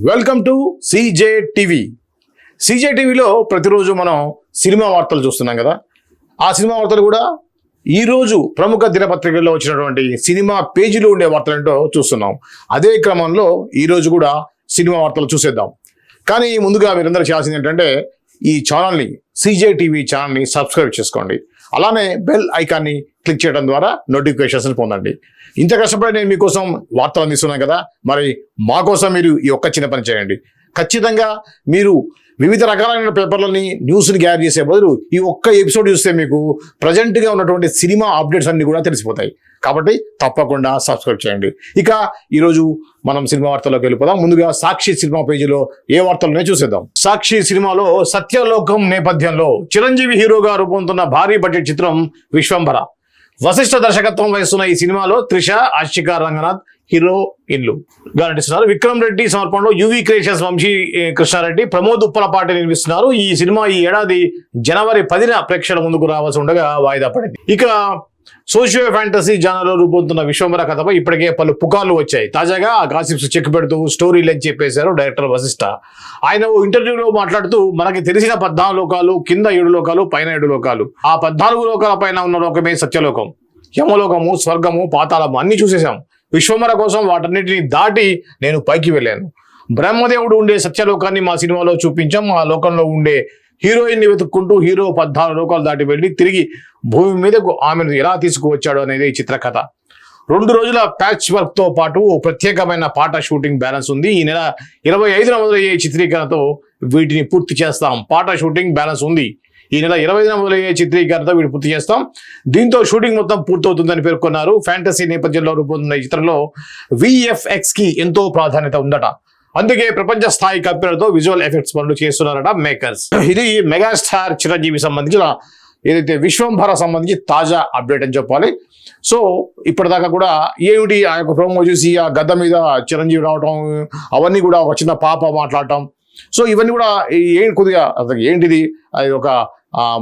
Welcome to CJ TV. సీజే టీవీలో ప్రతిరోజు మనం సినిమా వార్తలు చూస్తున్నాం కదా. ఆ సినిమా వార్తలు కూడా ఈరోజు ప్రముఖ దినపత్రికల్లో వచ్చినటువంటి సినిమా పేజీలో ఉండే వార్తలు ఏంటో చూస్తున్నాం. అదే క్రమంలో ఈరోజు కూడా సినిమా వార్తలు చూసేద్దాం. కానీ ముందుగా మీరందరూ చేయాల్సింది ఏంటంటే ఈ ఛానల్ని, సీజే టీవీ ఛానల్ని సబ్స్క్రైబ్ చేసుకోండి. అలానే బెల్ ఐకాన్ని క్లిక్ చేయడం ద్వారా నోటిఫికేషన్స్ పొందండి. ఇంత కష్టపడి నేను మీకోసం వార్తలు అందిస్తున్నాను కదా, మరి మా కోసం మీరు ఈ ఒక్క చిన్న పని చేయండి. ఖచ్చితంగా మీరు వివిధ రకాలైన పేపర్లని, న్యూస్ని గ్యాదర్ చేసే బదులు ఈ ఒక్క ఎపిసోడ్ చూస్తే మీకు ప్రజెంట్గా ఉన్నటువంటి సినిమా అప్డేట్స్ అన్ని కూడా తెలిసిపోతాయి. కాబట్టి తప్పకుండా సబ్స్క్రైబ్ చేయండి. ఇక ఈరోజు మనం సినిమా వార్తల్లోకి వెళ్ళిపోదాం. ముందుగా సాక్షి సినిమా పేజీలో ఏ వార్తలనే చూసేద్దాం. సాక్షి సినిమాలో సత్యలోకం నేపథ్యంలో చిరంజీవి హీరోగా రూపొందుతున్న భారీ బడ్జెట్ చిత్రం విశ్వంభర. వశిష్ఠ దర్శకత్వం వహిస్తున్న ఈ సినిమాలో త్రిష, ఆశికా రంగనాథ్ హీరోయిన్లుగా నటిస్తున్నారు. విక్రమ్ రెడ్డి సమర్పణలో యువి క్రియేషన్స్ వంశీ కృష్ణారెడ్డి, ప్రమోద్ ఉప్పలపాటి నిర్మిస్తున్నారు. ఈ సినిమా ఈ ఏడాది జనవరి 10న ప్రేక్షకుల ముందుకు రావాల్సి ఉండగా వాయిదా పడింది. ఇక సోషియో ఫ్యాంటసీ జానర్లో రూపొందుతున్న విశ్వంభర కథపై ఇప్పటికే పలు పుకార్లు వచ్చాయి. తాజాగా ఆ గాసిప్స్ చెక్ పెడుతూ స్టోరీ లెంచ్ చెప్పేశారు డైరెక్టర్ వశిష్ఠ. ఆయన ఇంటర్వ్యూలో మాట్లాడుతూ, మనకి తెలిసిన 14 లోకాలు, కింద 7 లోకాలు, పైన 7 లోకాలు. ఆ 14 లోకాల పైన ఉన్న లోకమే సత్యలోకం. యమలోకము, స్వర్గము, పాతాళము అన్ని చూసేశాం. విశ్వంభర కోసం వాటన్నిటిని దాటి నేను పైకి వెళ్ళాను. బ్రహ్మదేవుడు ఉండే సత్యలోకాన్ని మా సినిమాలో చూపించాం. ఆ లోకంలో ఉండే హీరోయిన్ని వెతుక్కుంటూ హీరో 14 లోకాలు దాటి వెళ్ళి తిరిగి భూమి మీదకు ఆమెను ఎలా తీసుకువచ్చాడు అనేది ఈ చిత్రకథ. 2 రోజుల ప్యాచ్ వర్క్ తో పాటు ప్రత్యేకమైన పాట షూటింగ్ బ్యాలెన్స్ ఉంది. ఈ నెల 25న మొదలయ్యే చిత్రీకరణతో వీటిని పూర్తి చేస్తాం. పాట షూటింగ్ బ్యాలెన్స్ ఉంది. ఈ నెల 25న మొదలయ్యే చిత్రీకరణతో వీటిని పూర్తి చేస్తాం. దీంతో షూటింగ్ మొత్తం పూర్తవుతుందని పేర్కొన్నారు. ఫ్యాంటసీ నేపథ్యంలో రూపొందుతున్న ఈ చిత్రంలో VFX కి ఎంతో ప్రాధాన్యత ఉందట. అందుకే ప్రపంచ స్థాయి కంపెనీలతో విజువల్ ఎఫెక్ట్స్ పనులు చేస్తున్నారట మేకర్స్. ఇది మెగాస్టార్ చిరంజీవి సంబంధించిన ఏదైతే విశ్వంభర సంబంధించి తాజా అప్డేట్ అని చెప్పాలి. సో ఇప్పటిదాకా కూడా ఏమిటి ఆ యొక్క ప్రోమో చూసి ఆ గద్ద మీద చిరంజీవి రావటం, అవన్నీ కూడా ఒక చిన్న పాప మాట్లాడటం, సో ఇవన్నీ కూడా కొద్దిగా అసలు ఏంటిది, అది ఒక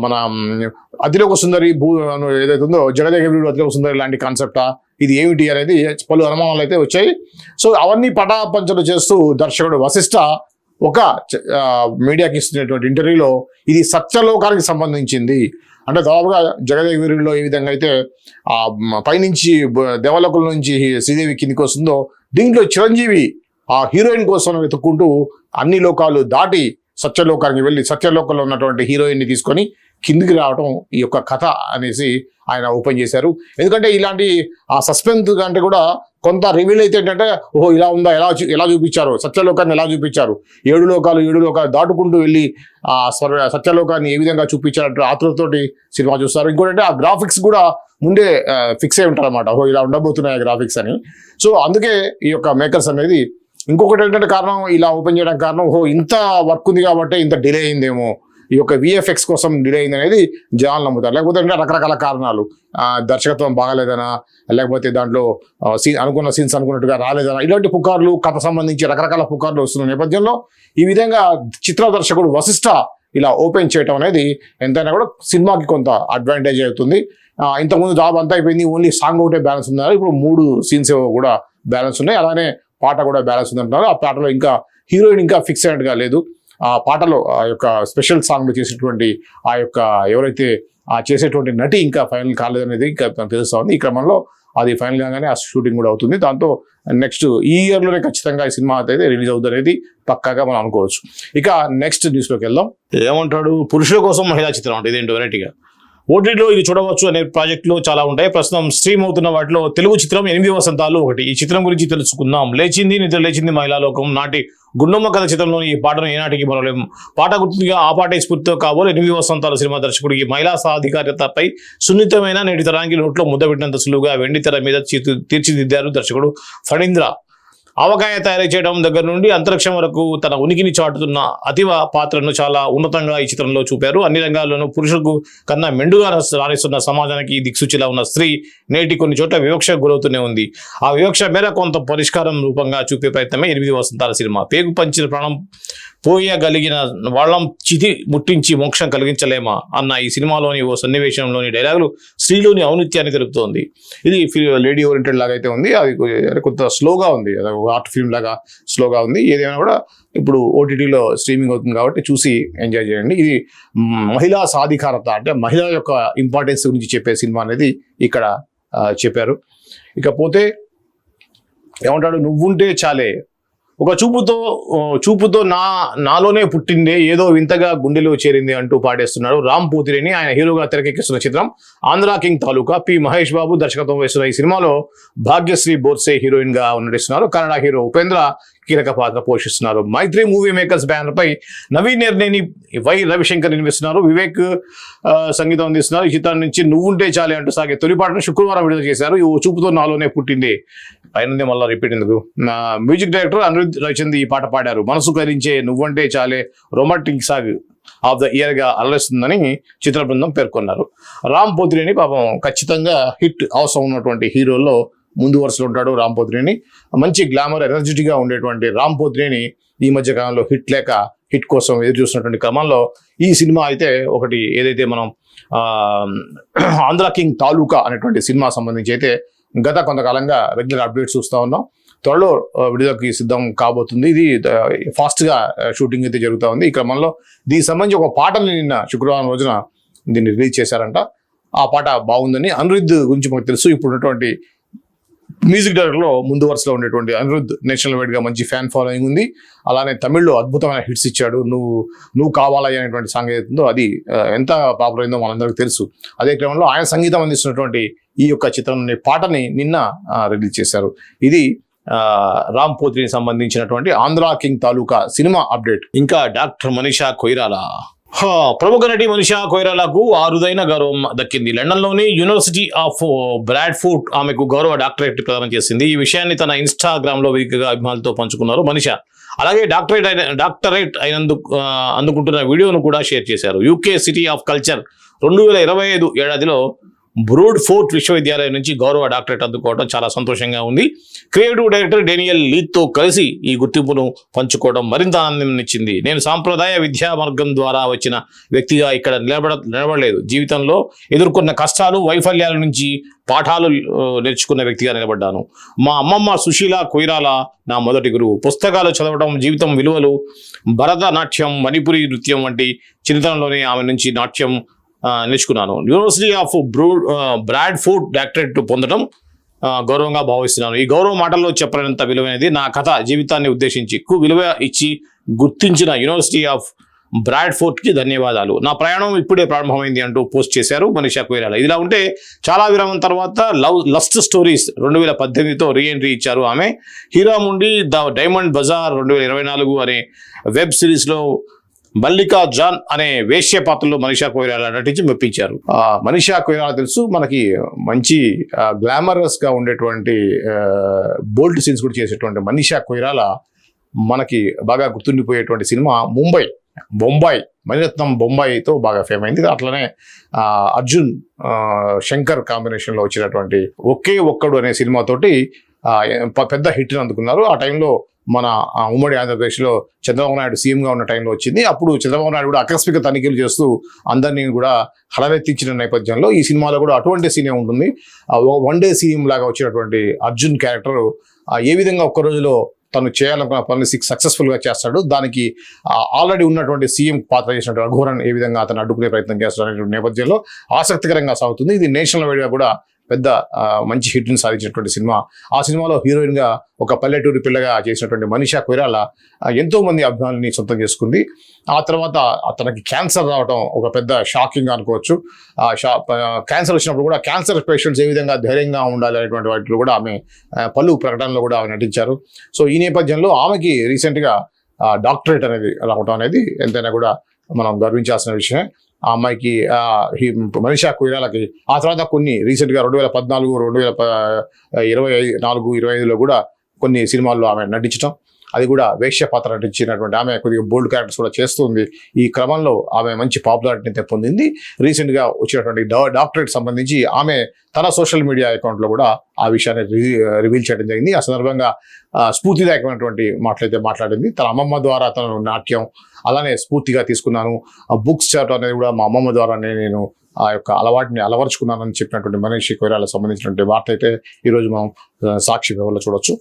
మన అతిలోక సుందరి ఏదైతే ఉందో జగదేగుడు అతిలోక సుందరి లాంటి కాన్సెప్టా, ఇది ఏమిటి అనేది పలు అనుమానాలు అయితే వచ్చాయి. సో అవన్నీ పటాపంచలు చేస్తూ దర్శకుడు వశిష్ఠ ఒక మీడియాకి ఇస్తున్నటువంటి ఇంటర్వ్యూలో ఇది సత్యలోకానికి సంబంధించింది అంటే, దాదాపుగా జగదేగుడిలో ఏ విధంగా అయితే ఆ పైనుంచి దేవలోకల నుంచి శ్రీదేవి కిందికి వస్తుందో, దీంట్లో చిరంజీవి ఆ హీరోయిన్ కోసం వెతుక్కుంటూ అన్ని లోకాలు దాటి సత్యలోకానికి వెళ్ళి సత్యలోకంలో ఉన్నటువంటి హీరోయిన్ని తీసుకొని కిందికి రావడం ఈ యొక్క కథ అనేసి ఆయన ఓపెన్ చేశారు. ఎందుకంటే ఇలాంటి ఆ సస్పెన్స్ అంటే కూడా కొంత రివీల్ అయితే ఏంటంటే, ఓహో ఇలా ఉందా, ఎలా చూపించారు, సత్యలోకాన్ని ఎలా చూపించారు, 7 లోకాలు దాటుకుంటూ వెళ్ళి ఆ సత్యలోకాన్ని ఏ విధంగా చూపించారంటే ఆతృతతోటి సినిమా చూస్తారు. ఇంకోటంటే ఆ గ్రాఫిక్స్ కూడా ముందే ఫిక్స్ అయి ఉంటారు అనమాట, ఓహో ఇలా ఉండబోతున్నాయి గ్రాఫిక్స్ అని. సో అందుకే ఈ యొక్క మేకర్స్ అనేది ఇంకొకటి ఏంటంటే కారణం, ఇలా ఓపెన్ చేయడానికి కారణం, ఓహో ఇంత వర్క్ ఉంది కాబట్టి ఇంత డిలే అయిందేమో, ఈ యొక్క VFX కోసం డిలే అయింది అనేది జనాలు నమ్ముతారు. లేకపోతే అంటే రకరకాల కారణాలు, దర్శకత్వం బాగాలేదనా, లేకపోతే దాంట్లో అనుకున్న సీన్స్ అనుకున్నట్టుగా రాలేదనా, ఇలాంటి పుకార్లు, కథ సంబంధించి రకరకాల పుకార్లు వస్తున్న నేపథ్యంలో ఈ విధంగా చిత్ర దర్శకుడు వశిష్ఠ ఇలా ఓపెన్ చేయటం అనేది ఎంతైనా కూడా సినిమాకి కొంత అడ్వాంటేజ్ అవుతుంది. ఇంతకుముందు జాబ్ అంతా అయిపోయింది, ఓన్లీ సాంగ్ ఒకటే బ్యాలెన్స్ ఉన్నారు. ఇప్పుడు 3 సీన్స్ కూడా బ్యాలెన్స్ ఉన్నాయి, అలానే పాట కూడా బ్యాలెన్స్ ఉంది అంటున్నారు. ఆ పాటలో ఇంకా హీరోయిన్ ఇంకా ఫిక్స్ అయినట్టుగా లేదు. ఆ పాటలో ఆ యొక్క స్పెషల్ సాంగ్లు చేసేటువంటి ఆ యొక్క ఎవరైతే చేసేటువంటి నటి ఇంకా ఫైనల్ కాలేదనేది ఇంకా తెలుస్తూ ఉంది. ఈ క్రమంలో అది ఫైనల్ కాగానే ఆ షూటింగ్ కూడా అవుతుంది. దాంతో నెక్స్ట్ ఈ ఇయర్లోనే ఖచ్చితంగా ఈ సినిమా అయితే రిలీజ్ అవుతుంది అనేది పక్కాగా మనం అనుకోవచ్చు. ఇక నెక్స్ట్ న్యూస్లోకి వెళ్దాం. ఏమంటాడు, పురుషుల కోసం మహిళా చిత్రం అంటే ఇదేంటి వెరైటీగా. ఓటీటీలో ఇది చూడవచ్చు అనే ప్రాజెక్టులు చాలా ఉంటాయి. ప్రస్తుతం స్ట్రీమ్ అవుతున్న వాటిలో తెలుగు చిత్రం 8 వసంతాలు ఒకటి. ఈ చిత్రం గురించి తెలుసుకుందాం. లేచింది నిద్ర లేచింది మహిళా లోకం నాటి గుండమ్మ కథ చిత్రంలోని ఈ పాటను ఏనాటికి మరలేము. పాట గుర్తుగా ఆ పాటే స్ఫూర్తితో కాబోలు 8 వసంతాలు సినిమా దర్శకుడికి మహిళా సాధికారతపై సున్నితమైన నేటి తరానికి నోట్లో ముద్దబెట్టినంత సులువుగా వెండి తెర మీద తీర్చిదిద్దారు దర్శకుడు ఫణీంద్ర. ఆవకాయ తయారు చేయడం దగ్గర నుండి అంతరిక్షం వరకు తన ఉనికిని చాటుతున్న అతివ పాత్రను చాలా ఉన్నతంగా ఈ చిత్రంలో చూపారు. అన్ని రంగాల్లోనూ పురుషులకు కన్నా మెండుగా రాణిస్తున్న సమాజానికి దిక్సూచిలా ఉన్న స్త్రీ నేటి కొన్ని చోట్ల వివక్షకు గురవుతూనే ఉంది. ఆ వివక్ష మేర కొంత పరిష్కారం రూపంగా చూపే ప్రయత్నమే 8 వసంతాల సినిమా. పేగు పంచిన ప్రాణం పోయగలిగిన వాళ్ళం చితి ముట్టించి మోక్షం కలిగించలేమా అన్న ఈ సినిమాలోని ఓ సన్నివేశంలోని డైలాగులు స్త్రీలోని ఔన్నత్యాన్ని తెలుపుతోంది. ఇది లేడీ ఓరియంటెడ్ లాగా అయితే ఉంది. అది కొంత స్లోగా ఉంది, ఆర్ట్ ఫిల్మ్ లాగా స్లోగా ఉంది. ఏదైనా కూడా ఇప్పుడు ఓటీటీలో స్ట్రీమింగ్ అవుతుంది కాబట్టి చూసి ఎంజాయ్ చేయండి. ఇది మహిళా సాధికారత, అంటే మహిళ యొక్క ఇంపార్టెన్స్ గురించి చెప్పే సినిమా అనేది ఇక్కడ చెప్పారు. ఇకపోతే ఏమంటాడు, నువ్వుంటే చాలే, ఒక చూపుతో నాలోనే పుట్టిందే, ఏదో వింతగా గుండెలో చేరింది అంటూ పాడేస్తున్నాడు రామ్ పోతిరేని. ఆయన హీరోగా తెరకెక్కిస్తున్న చిత్రం ఆంధ్రా కింగ్ తాలూకా. పి మహేష్ బాబు దర్శకత్వం వహిస్తున్న ఈ సినిమాలో భాగ్యశ్రీ బోర్సే హీరోయిన్ గా నటిస్తున్నారు. కన్నడ హీరో ఉపేంద్ర కీలక పాత్ర పోషిస్తున్నారు. మైత్రి మూవీ మేకర్స్ బ్యానర్ పై నవీన్ నిర్నేని, వై రవిశంకర్ నిర్మిస్తున్నారు. వివేక్ సంగీతం అందిస్తున్నారు. ఈ చిత్రం నుంచి నువ్వుంటే చాలే అంటూ సాగే తొలిపాటను శుక్రవారం విడుదల చేశారు. ఈ చూపుతో నాలోనే పుట్టింది పైన మళ్ళీ రిపీట్ ఎందుకు. మ్యూజిక్ డైరెక్టర్ అనిరుద్ రవిచంద్ ఈ పాట పాడారు. మనసు కరించే నువ్వంటే చాలే రొమాంటిక్ సాగ్ ఆఫ్ ద ఇయర్ గా అలరిస్తుందని చిత్ర బృందం పేర్కొన్నారు. రామ్ పోతిరేని పాపం ఖచ్చితంగా హిట్ అవసరం ఉన్నటువంటి హీరోల్లో ముందు వరుసలో ఉంటాడు రామ్ పోతిరేని. మంచి గ్లామర్ ఎనర్జెటిక్ గా ఉండేటువంటి రామ్ పోతిరేని ఈ మధ్య కాలంలో హిట్ కోసం ఎదురు చూస్తున్నటువంటి క్రమంలో ఈ సినిమా అయితే ఒకటి ఏదైతే మనం ఆంధ్రా కింగ్ తాలూకా అనేటువంటి సినిమా సంబంధించి అయితే గత కొంతకాలంగా రెగ్యులర్ అప్డేట్స్ చూస్తూ ఉన్నాం. త్వరలో విడుదలకి సిద్ధం కాబోతుంది. ఇది ఫాస్ట్గా షూటింగ్ అయితే జరుగుతూ ఉంది. ఈ క్రమంలో దీనికి సంబంధించి ఒక పాటని నిన్న శుక్రవారం రోజున దీన్ని రిలీజ్ చేశారంట. ఆ పాట బాగుందని అనిరుద్ గురించి మనకు తెలుసు. ఇప్పుడు ఉన్నటువంటి మ్యూజిక్ డైరెక్టర్లో ముందు వరుసలో ఉండేటువంటి అనిరుద్ నేషనల్ వైడ్గా మంచి ఫ్యాన్ ఫాలోయింగ్ ఉంది. అలానే తమిళ్లో అద్భుతమైన హిట్స్ ఇచ్చాడు. నువ్వు కావాలయ్య అనేటువంటి సాంగ్ ఏదైతుందో అది ఎంత పాపులర్ అయిందో మనందరికీ తెలుసు. అదే క్రమంలో ఆయన సంగీతం అందిస్తున్నటువంటి ఈ యొక్క చిత్రం పాటని నిన్న రిలీజ్ చేశారు. ఇది రామ్ పోతిరేని సంబంధించినటువంటి ఆంధ్రా కింగ్ తాలూకా సినిమా అప్డేట్. ఇంకా డాక్టర్ మనీషా కొయిరాలా, ప్రముఖ నటి మనీషా కొయిరాలాకు అరుదైన గౌరవం దక్కింది. లండన్లోని యూనివర్సిటీ ఆఫ్ బ్రాడ్ఫోర్డ్ ఆమెకు గౌరవ డాక్టరేట్ ప్రదానం చేసింది. ఈ విషయాన్ని తన ఇన్స్టాగ్రామ్ లో వేదికగా అభిమానులతో పంచుకున్నారు మనీషా. అలాగే డాక్టరేట్ అందుకుంటున్న వీడియోను కూడా షేర్ చేశారు. యూకే సిటీ ఆఫ్ కల్చర్ 2025 ఏడాదిలో బ్రూడ్ ఫోర్ట్ విశ్వవిద్యాలయం నుంచి గౌరవ డాక్టరేట్ అందుకోవడం చాలా సంతోషంగా ఉంది. క్రియేటివ్ డైరెక్టర్ డేనియల్ లీతో కలిసి ఈ గుర్తింపును పంచుకోవడం మరింత ఆనందం. నేను సాంప్రదాయ విద్యా మార్గం ద్వారా వచ్చిన వ్యక్తిగా ఇక్కడ నిలబడలేదు. జీవితంలో ఎదుర్కొన్న కష్టాలు, వైఫల్యాల నుంచి పాఠాలు నేర్చుకున్న వ్యక్తిగా నిలబడ్డాను. మా అమ్మమ్మ సుశీల కొయిరాలా నా మొదటి గురువు. పుస్తకాలు చదవడం, జీవితం విలువలు, భరతనాట్యం, మణిపురి నృత్యం వంటి చిన్నతనంలోనే ఆమె నుంచి నాట్యం నేర్చుకున్నాను. యూనివర్సిటీ ఆఫ్ బ్రాడ్ఫోర్డ్ డాక్టరేట్ పొందడం గౌరవంగా భావిస్తున్నాను. ఈ గౌరవ మాటల్లో చెప్పలేనంత విలువైనది. నా కథ జీవితాన్ని ఉద్దేశించి ఎక్కువ విలువ ఇచ్చి గుర్తించిన యూనివర్సిటీ ఆఫ్ బ్రాడ్ఫోర్డ్కి ధన్యవాదాలు. నా ప్రయాణం ఇప్పుడే ప్రారంభమైంది అంటూ పోస్ట్ చేశారు మనీషా కొయిరాలా. ఇదిలా ఉంటే చాలా విరామం తర్వాత లస్ట్ స్టోరీస్ 2018తో రీఎంట్రీ ఇచ్చారు ఆమె. హీరాముండి ద డైమండ్ బజార్ 2024 అనే వెబ్ సిరీస్లో మల్లికా జాన్ అనే వేశ్య పాత్రలో మనీషా కొయిరాలా నటించి మెప్పించారు. మనీషా కొయిరాలా తెలుసు మనకి, మంచి గ్లామరస్ గా ఉండేటువంటి బోల్డ్ సీన్స్ కూడా చేసేటువంటి మనీషా కొయిరాలా మనకి బాగా గుర్తుండిపోయేటువంటి సినిమా బొంబాయి మణిరత్నం బొంబాయితో బాగా ఫేమ్ అయింది. అట్లనే అర్జున్ శంకర్ కాంబినేషన్లో వచ్చినటువంటి ఒకే ఒక్కడు అనే సినిమాతోటి పెద్ద హిట్ అందుకున్నారు. ఆ టైంలో మన ఉమ్మడి ఆంధ్రప్రదేశ్లో చంద్రబాబు నాయుడు సీఎంగా ఉన్న టైంలో వచ్చింది. అప్పుడు చంద్రబాబు నాయుడు కూడా ఆకస్మిక తనిఖీలు చేస్తూ అందరినీ కూడా హడలెత్తించిన నేపథ్యంలో ఈ సినిమాలో కూడా అటువంటి సీనే ఉంటుంది. వన్ డే సీఎం లాగా వచ్చినటువంటి అర్జున్ క్యారెక్టర్ ఏ విధంగా ఒక్క రోజులో తను చేయాలనుకున్న పనులు సక్సెస్ఫుల్గా చేస్తాడు, దానికి ఆల్రెడీ ఉన్నటువంటి సీఎం పాత్ర చేసినటువంటి రఘువరన్ ఏ విధంగా అతను అడ్డుకునే ప్రయత్నం చేస్తాడు అనే నేపథ్యంలో ఆసక్తికరంగా సాగుతుంది. ఇది నేషనల్ వైడ్గా కూడా పెద్ద మంచి హిట్ని సాధించినటువంటి సినిమా. ఆ సినిమాలో హీరోయిన్గా ఒక పల్లెటూరి పిల్లగా చేసినటువంటి మనీషా కొయిరాలా ఎంతో మంది అభిమానుల్ని సొంతం చేసుకుంది. ఆ తర్వాత తనకి క్యాన్సర్ రావడం ఒక పెద్ద షాకింగ్ అనుకోవచ్చు. క్యాన్సర్ వచ్చినప్పుడు కూడా క్యాన్సర్ పేషెంట్స్ ఏ విధంగా ధైర్యంగా ఉండాలి అనేటువంటి వాటిలో కూడా ఆమె పలు ప్రకటనలో కూడా ఆమె నటించారు. సో ఈ నేపథ్యంలో ఆమెకి రీసెంట్గా డాక్టరేట్ అనేది రావడం అనేది ఎంతైనా కూడా మనం గర్వించాల్సిన విషయమే. ఆ అమ్మాయికి మనీషా కొయిరాలాకి ఆ తర్వాత కొన్ని రీసెంట్గా 2014, 2024, 2025లో కూడా కొన్ని సినిమాల్లో ఆమె నటించడం, అది కూడా వేశ్య పాత్ర నటించినటువంటి ఆమె కొద్దిగా బోల్డ్ క్యారెక్టర్స్ కూడా చేస్తుంది. ఈ క్రమంలో ఆమె మంచి పాపులారిటీని అయితే పొందింది. రీసెంట్గా వచ్చినటువంటి డాక్టరేట్ సంబంధించి ఆమె తన సోషల్ మీడియా అకౌంట్లో కూడా ఆ విషయాన్ని రివీల్ చేయడం జరిగింది. ఆ సందర్భంగా స్ఫూర్తిదాయకమైనటువంటి మాటలైతే మాట్లాడింది. తన అమ్మమ్మ ద్వారా తను నాట్యం అలానే స్ఫూర్తిగా తీసుకున్నాను, బుక్స్ చదవడం అనేది కూడా మా అమ్మమ్మ ద్వారానే నేను ఆ యొక్క అలవాటుని అలవరుచుకున్నానని చెప్పినటువంటి మనీషి కొయిరాలకు సంబంధించినటువంటి వార్త అయితే ఈరోజు మనం సాక్షి పేపర్లో చూడొచ్చు.